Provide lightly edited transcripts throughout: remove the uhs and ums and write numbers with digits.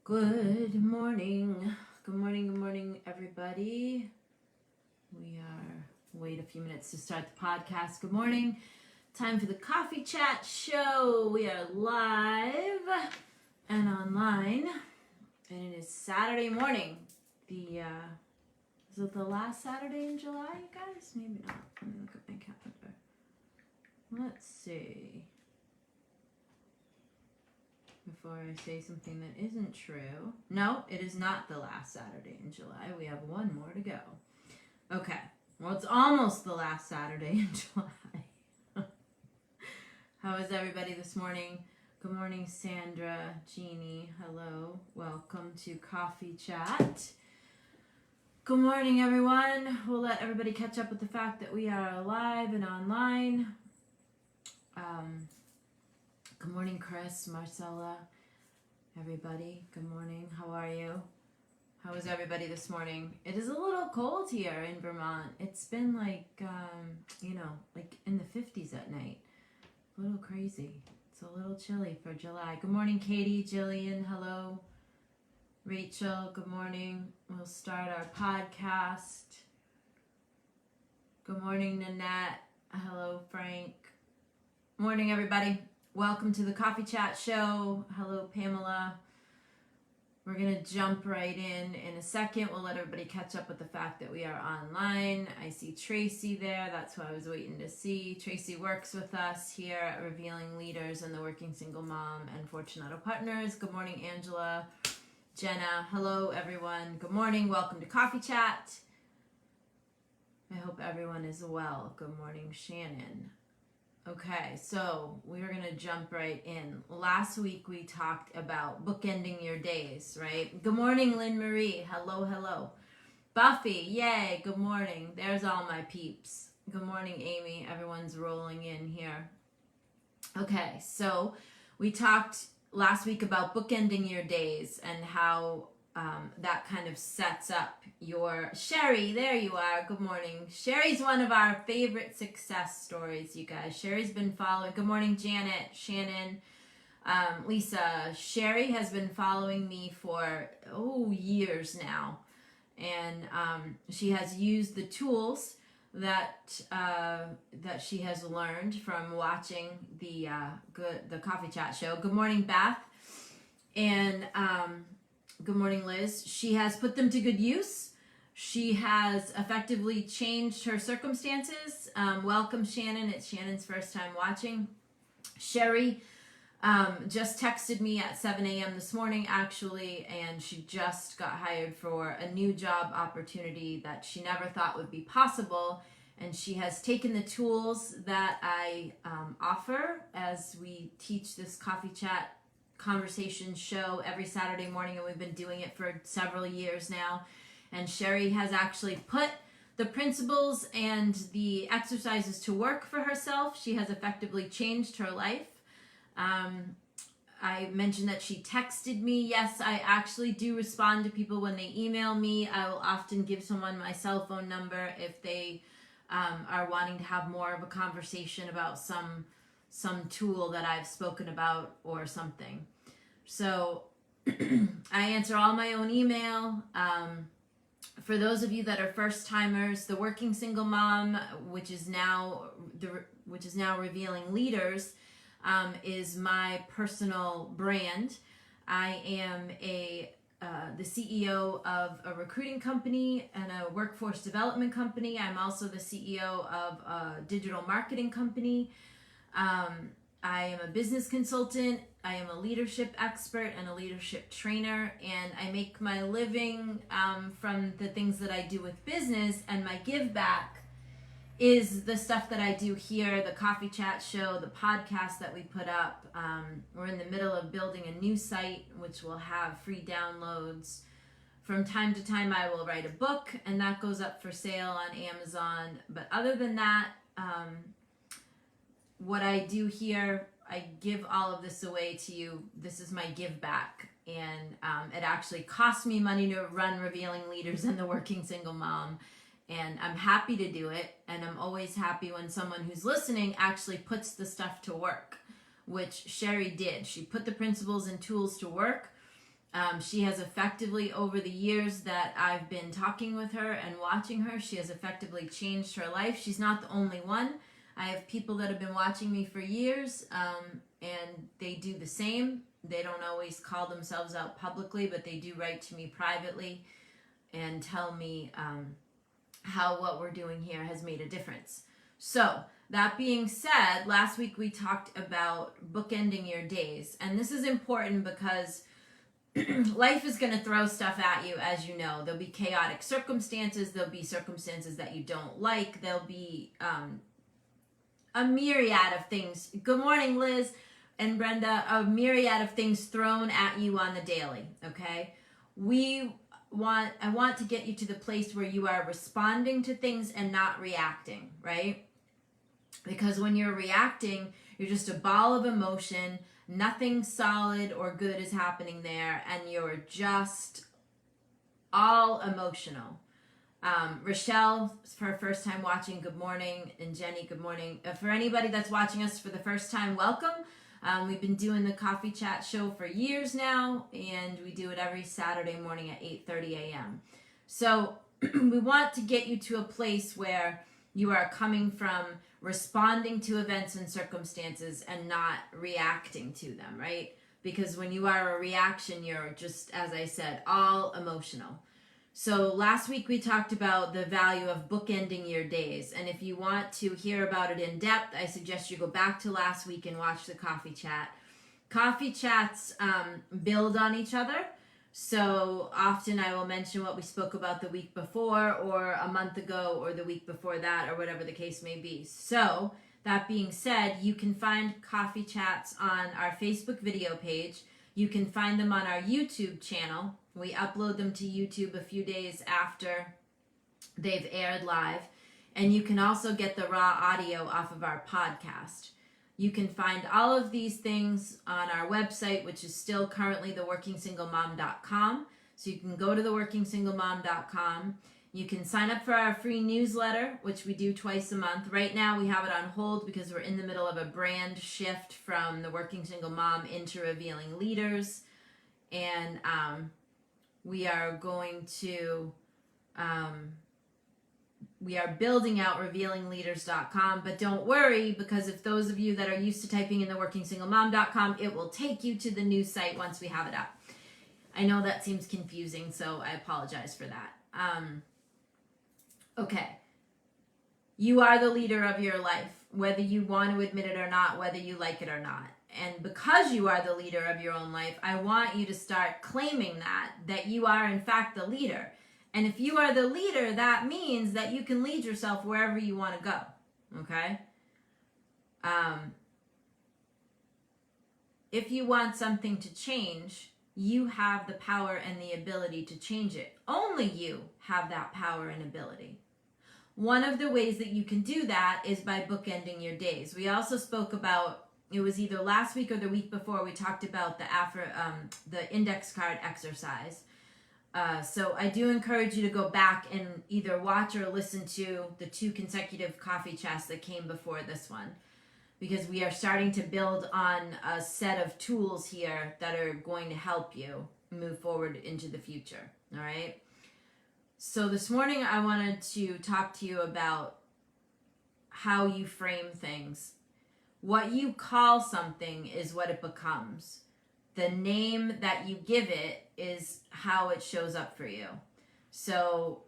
Good morning. Good morning, everybody. Wait a few minutes to start the podcast. Good morning. Time for the Coffee Chat Show. We are live and online, and it is Saturday morning. Is it the last Saturday in July, you guys? Maybe not. Let me look at my calendar. Let's see. Before I say something that isn't true. No, it is not the last Saturday in July. We have one more to go. Okay. Well, it's almost the last Saturday in July. How is everybody this morning? Good morning, Sandra, Jeannie. Hello. Welcome to Coffee Chat. Good morning, everyone. We'll let everybody catch up with the fact that we are live and online. Good morning, Chris, Marcella, everybody. Good morning. How are you? How is everybody this morning? It is a little cold here in Vermont. It's been like in the 50s at night. A little crazy. It's a little chilly for July. Good morning, Katie, Jillian. Hello. Rachel, good morning. We'll start our podcast. Good morning, Nanette. Hello, Frank. Morning, everybody. Welcome to the Coffee Chat Show. Hello, Pamela. We're going to jump right in a second. We'll let everybody catch up with the fact that we are online. I see Tracy there. That's who I was waiting to see. Tracy works with us here at Revealing Leaders and the Working Single Mom and Fortunato Partners. Good morning, Angela. Jenna. Hello, everyone. Good morning. Welcome to Coffee Chat. I hope everyone is well. Good morning, Shannon. Okay, so we're going to jump right in. Last week we talked about bookending your days, right? Good morning, Lynn Marie. Hello, hello. Buffy, yay, good morning. There's all my peeps. Good morning, Amy. Everyone's rolling in here. Okay, so we talked last week about bookending your days and how that kind of sets up your... Sherry, there you are. Good morning. Sherry's one of our favorite success stories, you guys. Sherry's been following... Good morning, Janet, Shannon, Lisa. Sherry has been following me for, years now. And she has used the tools that she has learned from watching the Coffee Chat Show. Good morning, Beth. And... good morning, Liz. She has put them to good use. She has effectively changed her circumstances. Welcome, Shannon. It's Shannon's first time watching. Sherry just texted me at 7 a.m. this morning, actually, and she just got hired for a new job opportunity that she never thought would be possible. And she has taken the tools that I offer as we teach this Coffee Chat conversation show every Saturday morning, and we've been doing it for several years now. And Sherry has actually put the principles and the exercises to work for herself. She has effectively changed her life. I mentioned that she texted me. Yes, I actually do respond to people when they email me. I will often give someone my cell phone number if they are wanting to have more of a conversation about some tool that I've spoken about or something. So I answer all my own email. For those of you that are first timers, the Working Single Mom, which is now Revealing Leaders, is my personal brand. I am the CEO of a recruiting company and a workforce development company. I'm also the CEO of a digital marketing company. I am a business consultant, I am a leadership expert and a leadership trainer, and I make my living from the things that I do with business, and my give back is the stuff that I do here, the Coffee Chat Show, the podcast that we put up. We're in the middle of building a new site, which will have free downloads. From time to time, I will write a book, and that goes up for sale on Amazon. But other than that, what I do here, I give all of this away to you. This is my give back. And it actually costs me money to run Revealing Leaders and the Working Single Mom. And I'm happy to do it. And I'm always happy when someone who's listening actually puts the stuff to work, which Sherry did. She put the principles and tools to work. She has effectively, over the years that I've been talking with her and watching her, she has effectively changed her life. She's not the only one. I have people that have been watching me for years, and they do the same. They don't always call themselves out publicly, but they do write to me privately and tell me how what we're doing here has made a difference. So, that being said, last week we talked about bookending your days. And this is important because life is going to throw stuff at you, as you know. There'll be chaotic circumstances. There'll be circumstances that you don't like. There'll be a myriad of things. Good morning, Liz and Brenda. A myriad of things thrown at you on the daily, okay? I want to get you to the place where you are responding to things and not reacting, right? Because when you're reacting, you're just a ball of emotion. Nothing solid or good is happening there, and you're just all emotional. Rochelle, for her first time watching, good morning. And Jenny, good morning. For anybody that's watching us for the first time, welcome. We've been doing the Coffee Chat show for years now, and we do it every Saturday morning at 8:30 a.m. So we want to get you to a place where you are coming from responding to events and circumstances and not reacting to them, right? Because when you are a reaction, you're just, as I said, all emotional. So last week we talked about the value of bookending your days. And if you want to hear about it in depth, I suggest you go back to last week and watch the Coffee Chat. Coffee Chats build on each other. So often I will mention what we spoke about the week before or a month ago or the week before that or whatever the case may be. So that being said, you can find Coffee Chats on our Facebook video page. You can find them on our YouTube channel. We upload them to YouTube a few days after they've aired live. And you can also get the raw audio off of our podcast. You can find all of these things on our website, which is still currently theworkingsinglemom.com. So you can go to theworkingsinglemom.com. You can sign up for our free newsletter, which we do twice a month. Right now we have it on hold because we're in the middle of a brand shift from The Working Single Mom into Revealing Leaders. And we are going to... we are building out revealingleaders.com, but don't worry, because if those of you that are used to typing in theworkingsinglemom.com, it will take you to the new site once we have it up. I know that seems confusing, so I apologize for that. Okay. You are the leader of your life, whether you want to admit it or not, whether you like it or not. And because you are the leader of your own life, I want you to start claiming that you are in fact the leader. And if you are the leader, that means that you can lead yourself wherever you want to go, okay? If you want something to change, you have the power and the ability to change it. Only you have that power and ability. One of the ways that you can do that is by bookending your days. We also spoke about, it was either last week or the week before, we talked about the index card exercise. So I do encourage you to go back and either watch or listen to the 2 consecutive coffee chats that came before this one, because we are starting to build on a set of tools here that are going to help you move forward into the future. All right. So this morning I wanted to talk to you about how you frame things. What you call something is what it becomes. The name that you give it is how it shows up for you. So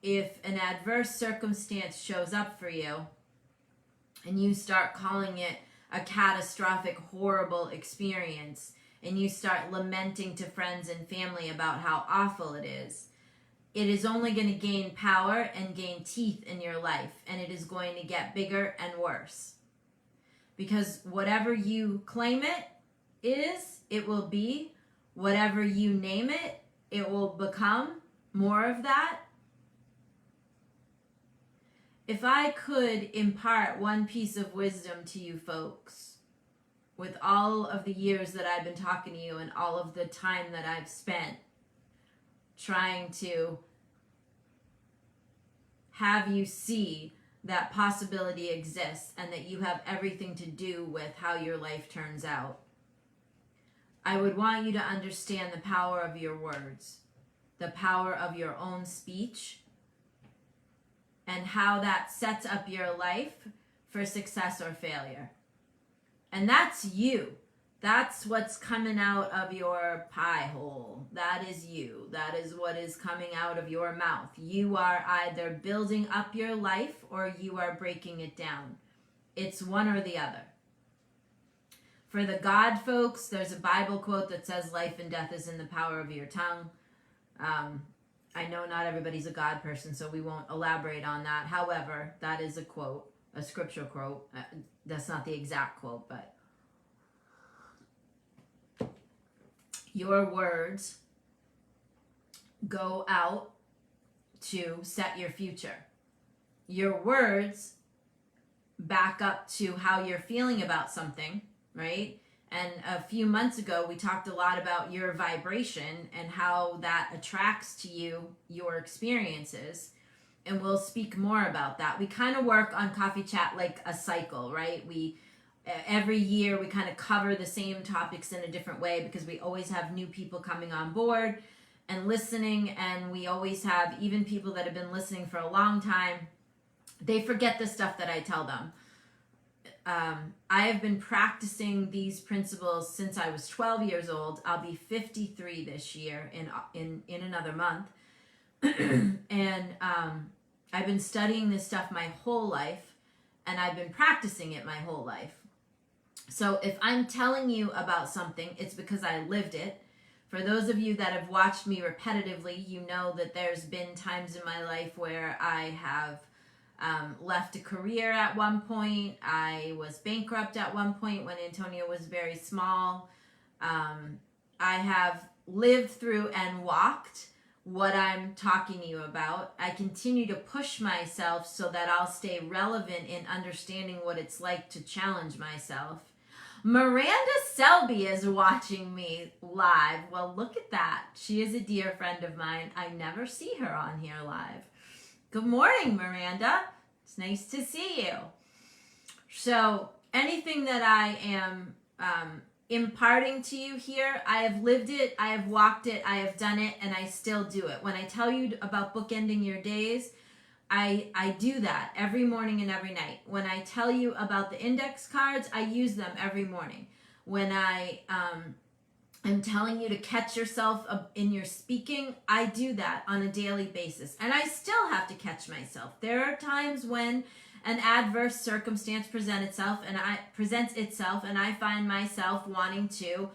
if an adverse circumstance shows up for you and you start calling it a catastrophic, horrible experience, and you start lamenting to friends and family about how awful it is only going to gain power and gain teeth in your life, and it is going to get bigger and worse. Because whatever you claim it is, it will be. Whatever you name it, it will become more of that. If I could impart one piece of wisdom to you folks, with all of the years that I've been talking to you and all of the time that I've spent trying to have you see that possibility exists and that you have everything to do with how your life turns out, I would want you to understand the power of your words, the power of your own speech, and how that sets up your life for success or failure. And that's you. That's what's coming out of your pie hole. That is you. That is what is coming out of your mouth. You are either building up your life or you are breaking it down. It's one or the other. For the God folks, there's a Bible quote that says life and death is in the power of your tongue. I know not everybody's a God person, so we won't elaborate on that. However, that is a quote, a scriptural quote. That's not the exact quote, but your words go out to set your future. Your words back up to how you're feeling about something, right? And a few months ago, we talked a lot about your vibration and how that attracts to you your experiences. And we'll speak more about that. We kind of work on Coffee Chat like a cycle, right? Every year we kind of cover the same topics in a different way because we always have new people coming on board and listening. And we always have even people that have been listening for a long time. They forget the stuff that I tell them. I have been practicing these principles since I was 12 years old. I'll be 53 this year in another month. And I've been studying this stuff my whole life, and I've been practicing it my whole life. So if I'm telling you about something, it's because I lived it. For those of you that have watched me repetitively, you know that there's been times in my life where I have left a career at one point. I was bankrupt at one point when Antonio was very small. I have lived through and walked what I'm talking to you about. I continue to push myself so that I'll stay relevant in understanding what it's like to challenge myself. Miranda Selby is watching me live. Well, look at that. She is a dear friend of mine. I never see her on here live. Good morning, Miranda. It's nice to see you. So anything that I am imparting to you here, I have lived it, I have walked it, I have done it, and I still do it. When I tell you about bookending your days, I do that every morning and every night. When I tell you about the index cards, I use them every morning. When I I'm telling you to catch yourself in your speaking, I do that on a daily basis. And I still have to catch myself. There are times when an adverse circumstance presents itself and I find myself wanting to,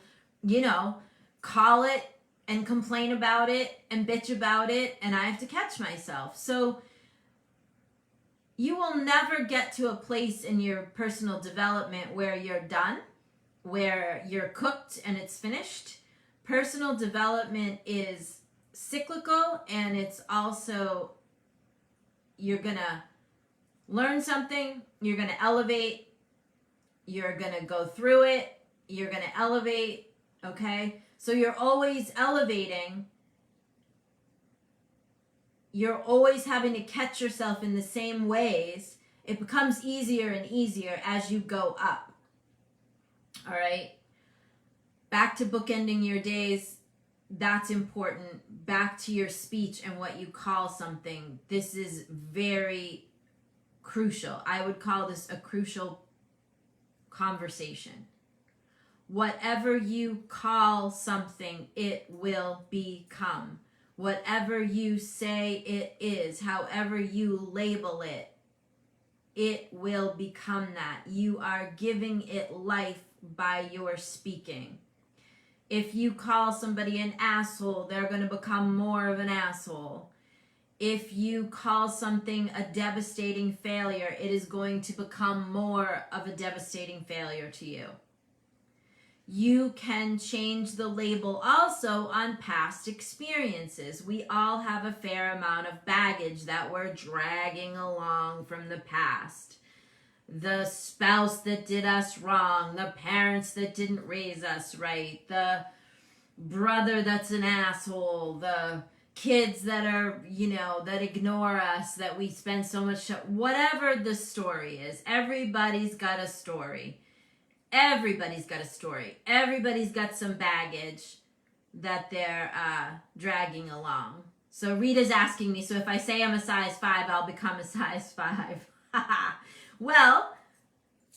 call it and complain about it and bitch about it, and I have to catch myself. So you will never get to a place in your personal development where you're done, where you're cooked and it's finished. Personal development is cyclical, and it's also, you're gonna learn something, you're gonna elevate, you're gonna go through it, you're gonna elevate, okay? So you're always elevating, you're always having to catch yourself in the same ways. It becomes easier and easier as you go up. All right. Back to bookending your days. That's important. Back to your speech and what you call something. This is very crucial. I would call this a crucial conversation. Whatever you call something, it will become. Whatever you say it is, however you label it, it will become that. You are giving it life by your speaking. If you call somebody an asshole, they're going to become more of an asshole. If you call something a devastating failure, it is going to become more of a devastating failure to you. You can change the label also on past experiences. We all have a fair amount of baggage that we're dragging along from the past. The spouse that did us wrong, the parents that didn't raise us right, the brother that's an asshole, the kids that are, that ignore us, that we spend so much time, whatever the story is, everybody's got a story. Everybody's got a story. Everybody's got some baggage that they're dragging along. So Rita's asking me, so if I say I'm a size 5, I'll become a size 5. Well,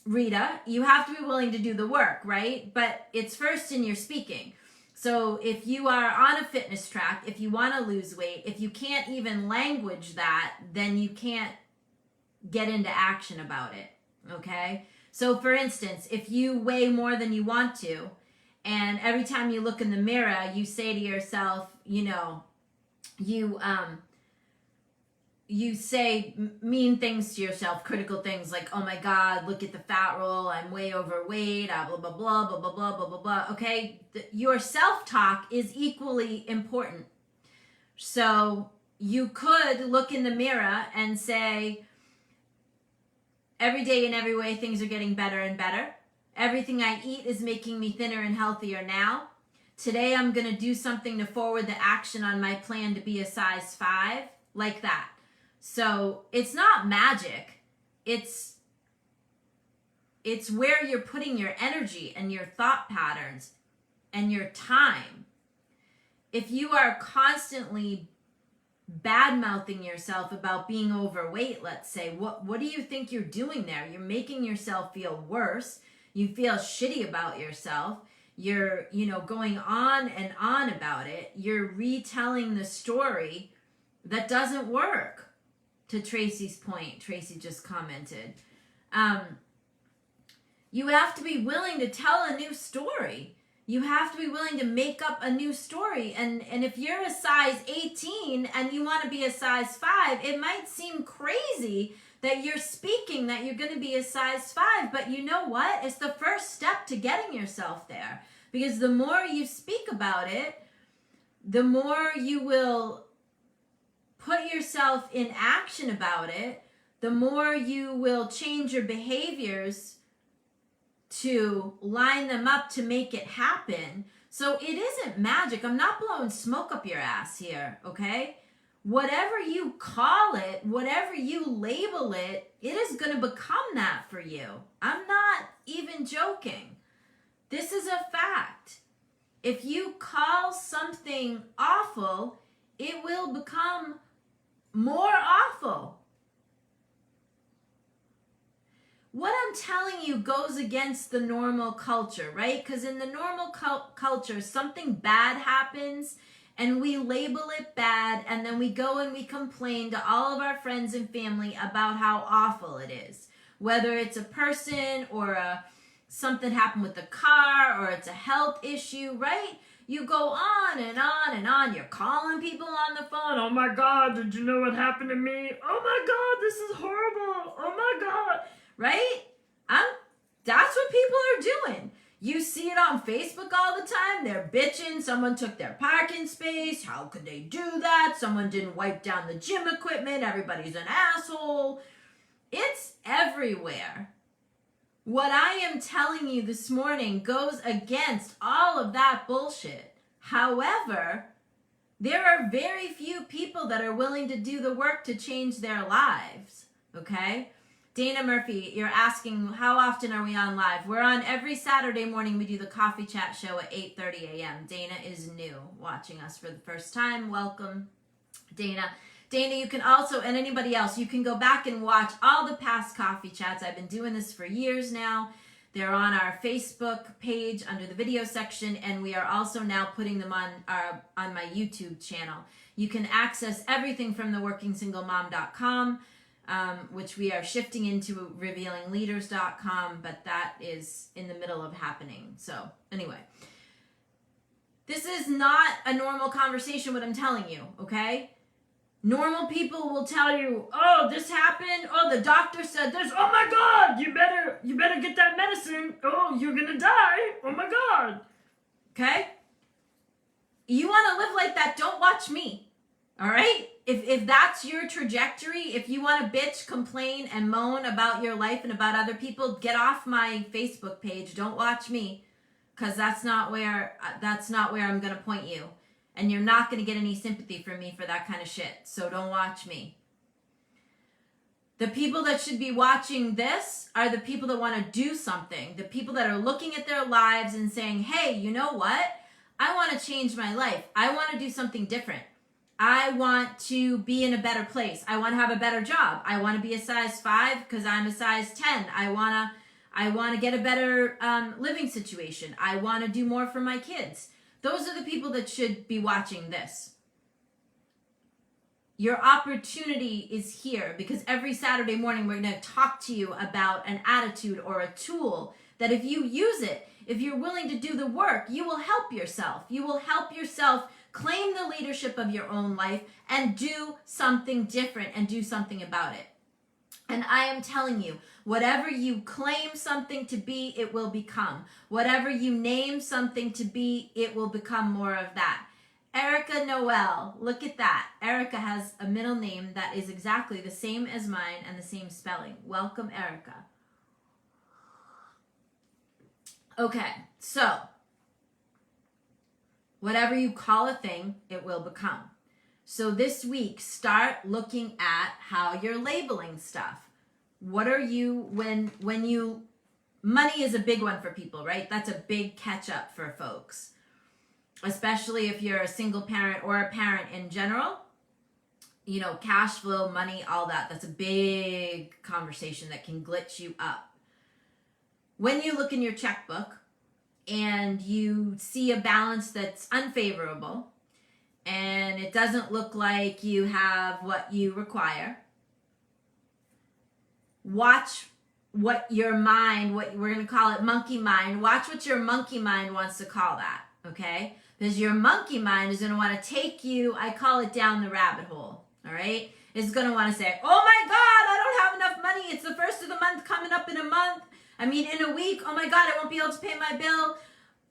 Rita, you have to be willing to do the work, right? But it's first in your speaking. So if you are on a fitness track, if you want to lose weight, if you can't even language that, then you can't get into action about it, okay? So for instance, if you weigh more than you want to, and every time you look in the mirror, you say to yourself, you know, you say mean things to yourself, critical things like, oh my God, look at the fat roll, I'm way overweight, blah, blah, blah, blah, blah, blah, blah, blah, blah, okay? Your self-talk is equally important. So you could look in the mirror and say, every day in every way, things are getting better and better. Everything I eat is making me thinner and healthier now. Today I'm going to do something to forward the action on my plan to be a size 5, like that. So it's not magic. It's where you're putting your energy and your thought patterns and your time. If you are constantly bad-mouthing yourself about being overweight, let's say, what do you think you're doing there? You're making yourself feel worse. You feel shitty about yourself. You're, going on and on about it. You're retelling the story that doesn't work. To Tracy's point, Tracy just commented. You have to be willing to tell a new story. You have to be willing to make up a new story. And if you're a size 18 and you want to be a size 5, it might seem crazy that you're speaking that you're going to be a size 5. But you know what? It's the first step to getting yourself there. Because the more you speak about it, the more you will put yourself in action about it, the more you will change your behaviors to line them up to make it happen. So it isn't magic. I'm not blowing smoke up your ass here, okay? Whatever you call it, whatever you label it, it is going to become that for you. I'm not even joking. This is a fact. If you call something awful, it will become more awful. What I'm telling you goes against the normal culture, right? Because in the normal culture, something bad happens and we label it bad, and then we go and we complain to all of our friends and family about how awful it is. Whether it's a person or something happened with the car or it's a health issue, right? You go on and on and on. You're calling people on the phone. Oh my God, did you know what happened to me? Oh my God, this is horrible. Oh my God. Right? That's what people are doing. You see it on Facebook all the time. They're bitching. Someone took their parking space. How could they do that? Someone didn't wipe down the gym equipment. Everybody's an asshole. It's everywhere. What I am telling you this morning goes against all of that bullshit. However, there are very few people that are willing to do the work to change their lives, okay? Dana Murphy, you're asking, how often are we on live? We're on every Saturday morning. We do the Coffee Chat show at 8:30 a.m. Dana is new, watching us for the first time. Welcome, Dana. Dana, you can also, and anybody else, you can go back and watch all the past Coffee Chats. I've been doing this for years now. They're on our Facebook page under the video section, and we are also now putting them on my YouTube channel. You can access everything from theworkingsinglemom.com, which we are shifting into revealingleaders.com, but that is in the middle of happening. So anyway, this is not a normal conversation, what I'm telling you, okay? Normal people will tell you, oh, this happened. Oh, the doctor said this. Oh my God, you better get that medicine. Oh, you're gonna die. Oh my God. Okay? You want to live like that, don't watch me. All right? If that's your trajectory, if you want to bitch, complain, and moan about your life and about other people, get off my Facebook page. Don't watch me, because that's not where I'm going to point you. And you're not going to get any sympathy from me for that kind of shit. So don't watch me. The people that should be watching this are the people that want to do something. The people that are looking at their lives and saying, hey, you know what? I want to change my life. I want to do something different. I want to be in a better place. I want to have a better job. I want to be a size 5 because I'm a size 10. I want to get a better living situation. I want to do more for my kids. Those are the people that should be watching this. Your opportunity is here because every Saturday morning we're going to talk to you about an attitude or a tool that if you use it, if you're willing to do the work, you will help yourself. You will help yourself claim the leadership of your own life and do something different and do something about it. And I am telling you, whatever you claim something to be, it will become. Whatever you name something to be, it will become more of that. Erica Noel, look at that. Erica has a middle name that is exactly the same as mine and the same spelling. Welcome, Erica. Okay, so whatever you call a thing, it will become. So this week, start looking at how you're labeling stuff. What are you, when you, money is a big one for people, right? That's a big catch up for folks, especially if you're a single parent or a parent in general. You know, cash flow, money, all that, that's a big conversation that can glitch you up. When you look in your checkbook and you see a balance that's unfavorable and it doesn't look like you have what you require, watch what your mind, what we're going to call it monkey mind, watch what your monkey mind wants to call that, okay? Because your monkey mind is going to want to take you, I call it down the rabbit hole, all right? It's going to want to say, oh my God, I don't have enough money. It's the first of the month coming up in a month. I mean, in a week, oh my God, I won't be able to pay my bill.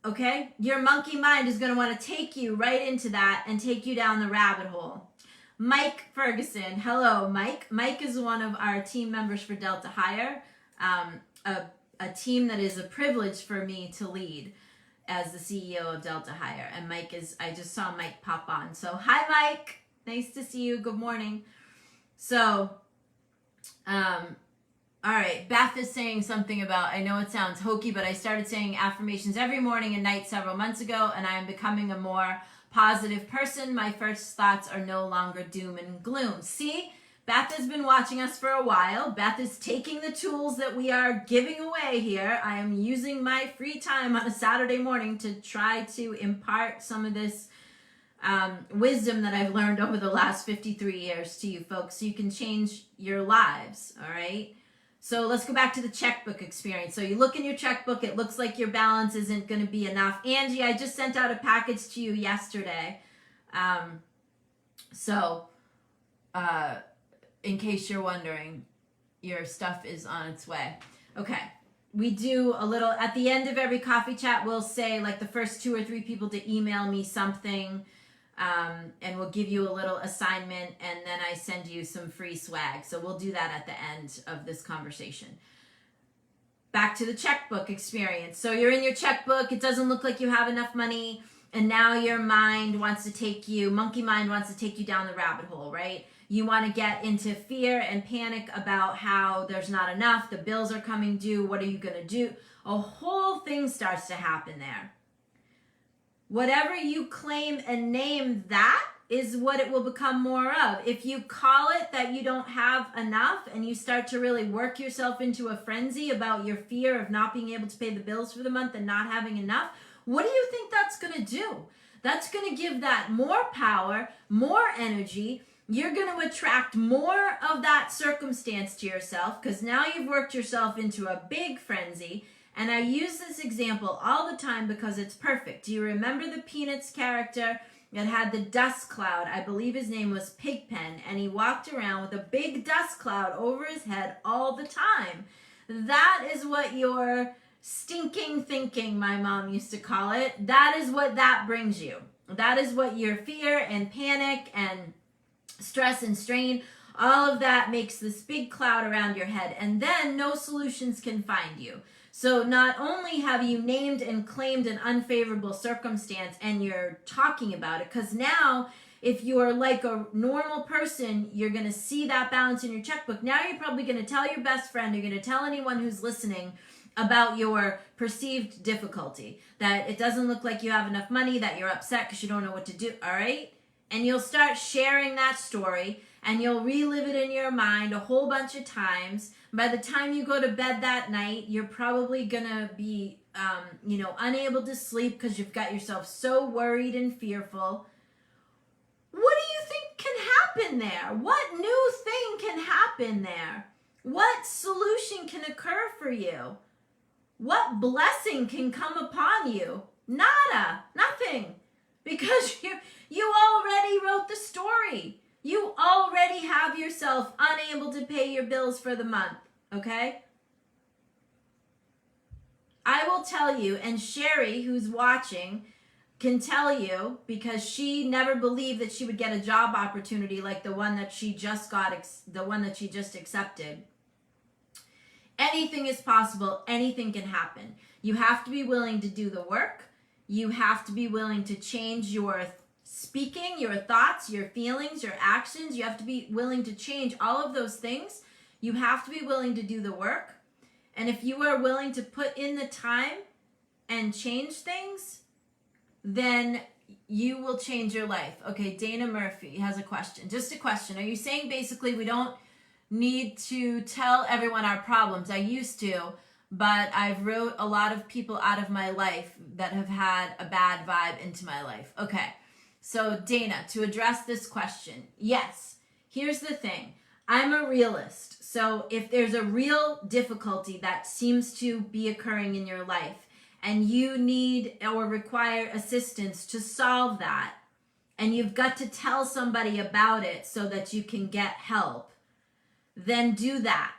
Okay? Your monkey mind is going to want to take you right into that and take you down the rabbit hole. Mike Ferguson. Hello, Mike. Mike is one of our team members for Delta Hire, a team that is a privilege for me to lead as the CEO of Delta Hire. And Mike is, I just saw Mike pop on. So, hi, Mike. Nice to see you. Good morning. So, all right, Beth is saying something about, I know it sounds hokey, but I started saying affirmations every morning and night several months ago, and I am becoming a more positive person. My first thoughts are no longer doom and gloom. See, Beth has been watching us for a while. Beth is taking the tools that we are giving away here. I am using my free time on a Saturday morning to try to impart some of this wisdom that I've learned over the last 53 years to you folks so you can change your lives, all right? So let's go back to the checkbook experience. So you look in your checkbook, it looks like your balance isn't going to be enough. Angie, I just sent out a package to you yesterday. In case you're wondering, your stuff is on its way. Okay. We do a little, at the end of every coffee chat, we'll say like the first 2 or 3 people to email me something. And we'll give you a little assignment and then I send you some free swag. So we'll do that at the end of this conversation. Back to the checkbook experience. So you're in your checkbook. It doesn't look like you have enough money. And now your mind wants to take you, monkey mind wants to take you down the rabbit hole, right? You want to get into fear and panic about how there's not enough. The bills are coming due. What are you going to do? A whole thing starts to happen there. Whatever you claim and name, that is what it will become more of. If you call it that you don't have enough and you start to really work yourself into a frenzy about your fear of not being able to pay the bills for the month and not having enough, what do you think that's going to do? That's going to give that more power, more energy. You're going to attract more of that circumstance to yourself because now you've worked yourself into a big frenzy. And I use this example all the time because it's perfect. Do you remember the Peanuts character that had the dust cloud? I believe his name was Pigpen, and he walked around with a big dust cloud over his head all the time. That is what your stinking thinking, my mom used to call it, that is what that brings you. That is what your fear and panic and stress and strain, all of that makes this big cloud around your head. And then no solutions can find you. So not only have you named and claimed an unfavorable circumstance and you're talking about it, because now if you're like a normal person, you're going to see that balance in your checkbook. Now you're probably going to tell your best friend, you're going to tell anyone who's listening about your perceived difficulty, that it doesn't look like you have enough money, that you're upset because you don't know what to do, all right? And you'll start sharing that story, and you'll relive it in your mind a whole bunch of times. By the time you go to bed that night, you're probably going to be, unable to sleep because you've got yourself so worried and fearful. What do you think can happen there? What new thing can happen there? What solution can occur for you? What blessing can come upon you? Nada, nothing. Because you already wrote the story. You already have yourself unable to pay your bills for the month, okay? I will tell you, and Sherry, who's watching, can tell you, because she never believed that she would get a job opportunity like the one that she just accepted. Anything is possible. Anything can happen. You have to be willing to do the work. You have to be willing to change your speaking, your thoughts, your feelings, your actions. You have to be willing to change all of those things. You have to be willing to do the work. And if you are willing to put in the time and change things, then you will change your life. Okay, Dana Murphy has a question. Just a question. Are you saying basically we don't need to tell everyone our problems? I used to, but I've wrote a lot of people out of my life that have had a bad vibe into my life. Okay, so Dana, to address this question, yes, here's the thing. I'm a realist. So if there's a real difficulty that seems to be occurring in your life and you need or require assistance to solve that, and you've got to tell somebody about it so that you can get help, then do that.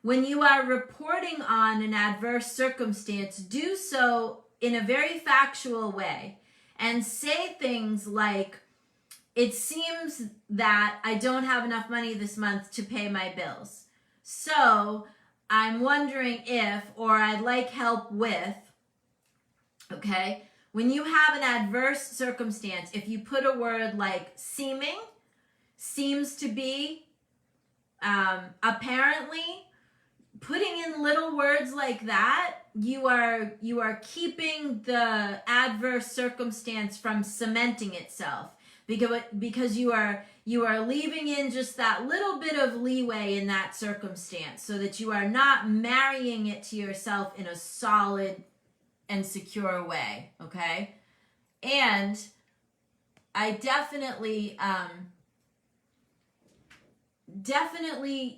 When you are reporting on an adverse circumstance, do so in a very factual way and say things like, it seems that I don't have enough money this month to pay my bills. So I'm wondering if, or I'd like help with, okay? When you have an adverse circumstance, if you put a word like seeming, seems to be, apparently, putting in little words like that, you are keeping the adverse circumstance from cementing itself, because you are leaving in just that little bit of leeway in that circumstance, so that you are not marrying it to yourself in a solid and secure way, okay? And I definitely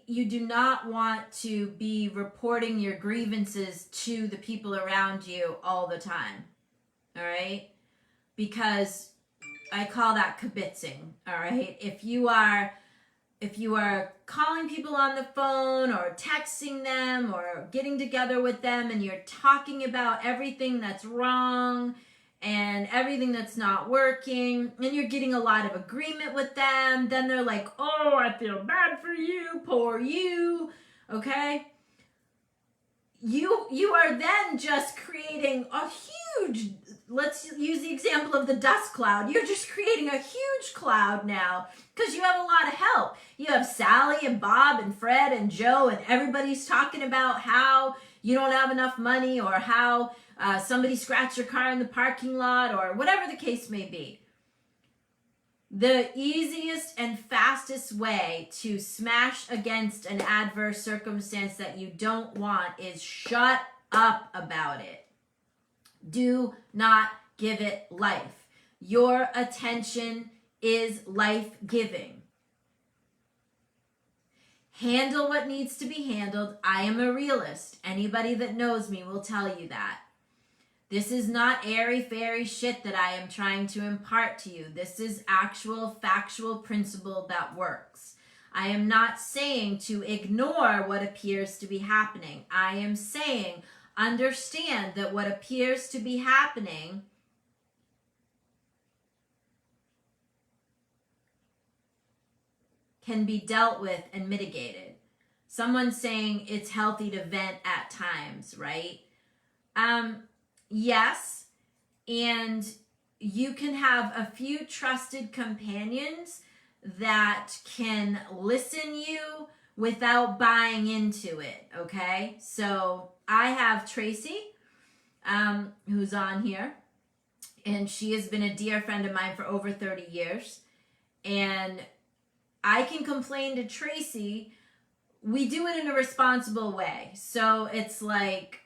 you do not want to be reporting your grievances to the people around you all the time, all right? Because I call that kibitzing, all right? If you are calling people on the phone or texting them or getting together with them and you're talking about everything that's wrong and everything that's not working, and you're getting a lot of agreement with them, then they're like, oh, I feel bad for you, poor you, okay? You are then just creating a huge, let's use the example of the dust cloud. You're just creating a huge cloud now because you have a lot of help. You have Sally and Bob and Fred and Joe, and everybody's talking about how you don't have enough money, or how somebody scratched your car in the parking lot, or whatever the case may be. The easiest and fastest way to smash against an adverse circumstance that you don't want is shut up about it. Do not give it life. Your attention is life-giving. Handle what needs to be handled. I am a realist. Anybody that knows me will tell you that. This is not airy-fairy shit that I am trying to impart to you. This is actual factual principle that works. I am not saying to ignore what appears to be happening. I am saying understand that what appears to be happening can be dealt with and mitigated. Someone's saying it's healthy to vent at times, right? Yes, and you can have a few trusted companions that can listen you without buying into it, okay? So I have Tracy, who's on here, and she has been a dear friend of mine for over 30 years. And I can complain to Tracy. We do it in a responsible way. So it's like,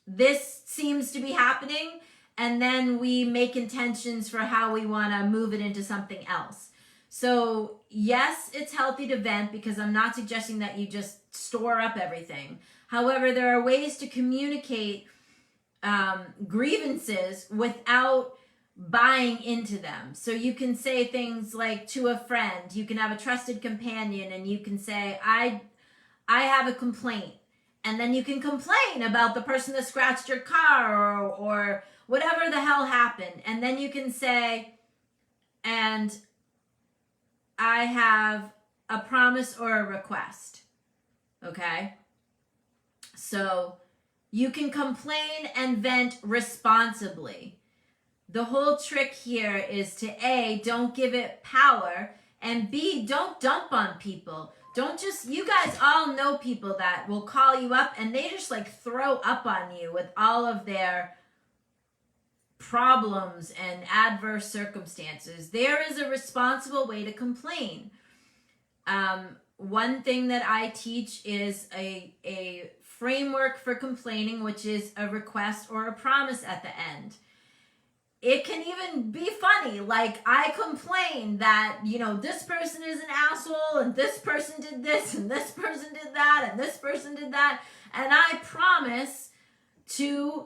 this seems to be happening, and then we make intentions for how we want to move it into something else. So yes, it's healthy to vent, because I'm not suggesting that you just store up everything. However, there are ways to communicate grievances without buying into them. So you can say things like to a friend, you can have a trusted companion, and you can say, I have a complaint. And then you can complain about the person that scratched your car, or whatever the hell happened. And then you can say, and I have a promise or a request. Okay? So you can complain and vent responsibly. The whole trick here is to A, don't give it power, and B, don't dump on people. Don't just, you guys all know people that will call you up and they just like throw up on you with all of their problems and adverse circumstances. There is a responsible way to complain. One thing that I teach is a framework for complaining, which is a request or a promise at the end. It can even be funny. Like, I complain that, this person is an asshole, and this person did this, and this person did that, and this person did that. And I promise to,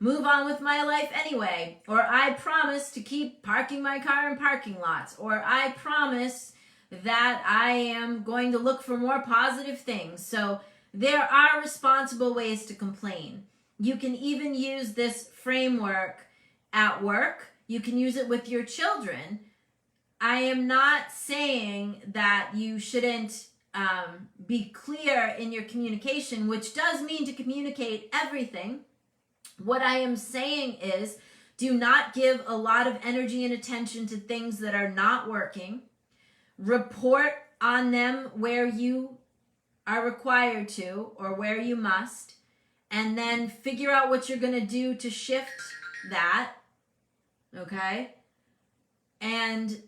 move on with my life anyway. Or I promise to keep parking my car in parking lots. Or I promise that I am going to look for more positive things. So there are responsible ways to complain. You can even use this framework at work. You can use it with your children. I am not saying that you shouldn't be clear in your communication, which does mean to communicate everything. What I am saying is, do not give a lot of energy and attention to things that are not working. Report on them where you are required to, or where you must, and then figure out what you're going to do to shift that. Okay? And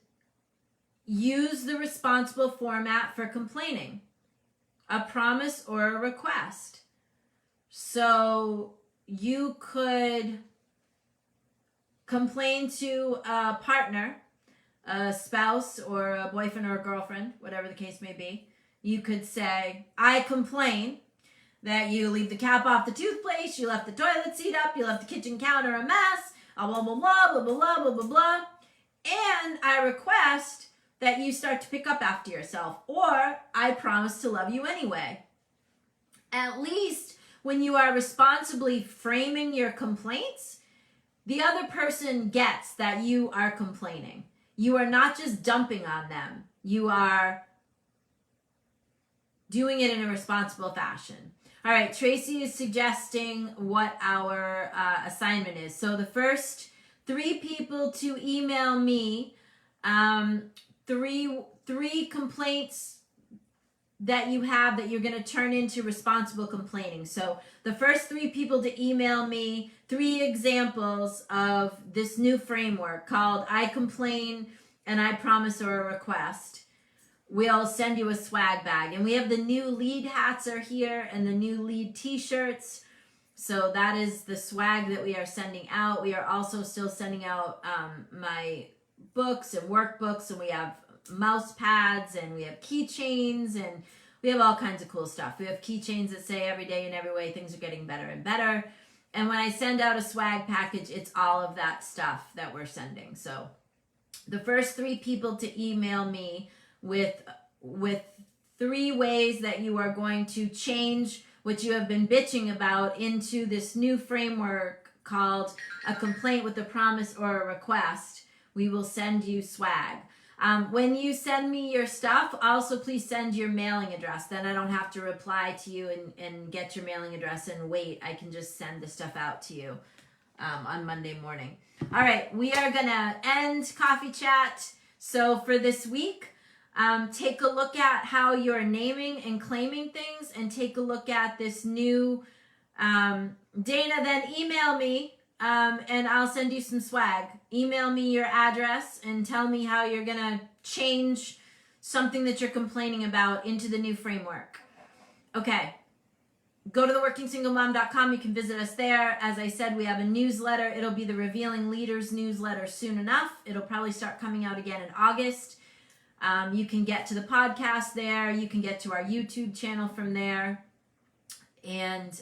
use the responsible format for complaining. A promise or a request. So you could complain to a partner, a spouse or a boyfriend or a girlfriend, whatever the case may be. You could say, I complain that you leave the cap off the toothpaste, you left the toilet seat up, you left the kitchen counter a mess, blah, blah, blah, blah, blah, blah, blah, blah, blah. And I request that you start to pick up after yourself, or I promise to love you anyway. At least when you are responsibly framing your complaints, the other person gets that you are complaining. You are not just dumping on them. You are doing it in a responsible fashion. All right, Tracy is suggesting what our assignment is. So the first 3 people to email me, three complaints that you have that you're going to turn into responsible complaining. So the first 3 people to email me 3 examples of this new framework called I Complain and I Promise or a Request, we'll send you a swag bag. And we have the new lead hats are here and the new lead t-shirts. So that is the swag that we are sending out. We are also still sending out my books and workbooks, and we have mouse pads and we have keychains and we have all kinds of cool stuff. We have keychains that say every day in every way things are getting better and better. And when I send out a swag package, it's all of that stuff that we're sending. So the first 3 people to email me with 3 ways that you are going to change what you have been bitching about into this new framework called a complaint with a promise or a request, we will send you swag. When you send me your stuff, also please send your mailing address. Then I don't have to reply to you and get your mailing address and wait. I can just send the stuff out to you on Monday morning. All right, we are going to end Coffee Chat. So for this week, take a look at how you're naming and claiming things, and take a look at this new Dana, then email me and I'll send you some swag. Email me your address and tell me how you're going to change something that you're complaining about into the new framework. Okay. Go to theworkingsinglemom.com. You can visit us there. As I said, we have a newsletter. It'll be the Revealing Leaders newsletter soon enough. It'll probably start coming out again in August. You can get to the podcast there. You can get to our YouTube channel from there. And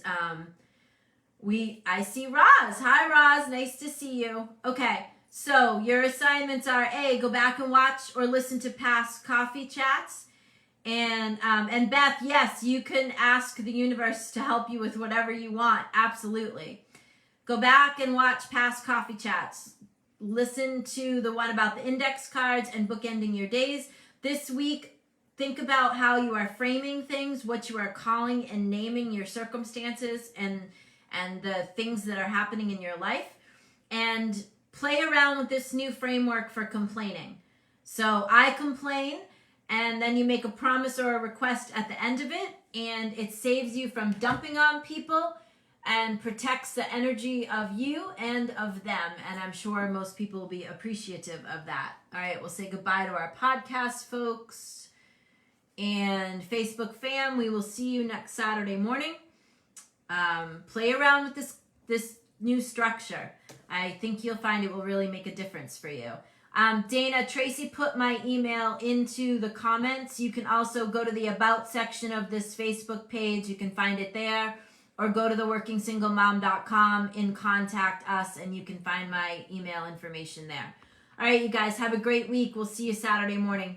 I see Roz. Hi, Roz. Nice to see you. Okay, so your assignments are A, go back and watch or listen to past coffee chats. And Beth, yes, you can ask the universe to help you with whatever you want. Absolutely. Go back and watch past coffee chats. Listen to the one about the index cards and bookending your days. This week, think about how you are framing things, what you are calling and naming your circumstances and the things that are happening in your life. And play around with this new framework for complaining. So I complain, and then you make a promise or a request at the end of it, and it saves you from dumping on people and protects the energy of you and of them. And I'm sure most people will be appreciative of that. All right, we'll say goodbye to our podcast folks and Facebook fam. We will see you next Saturday morning. Play around with this new structure. I think you'll find it will really make a difference for you. Dana, Tracy put my email into the comments. You can also go to the About section of this Facebook page. You can find it there. Or go to theworkingsinglemom.com and contact us, and you can find my email information there. All right, you guys, have a great week. We'll see you Saturday morning.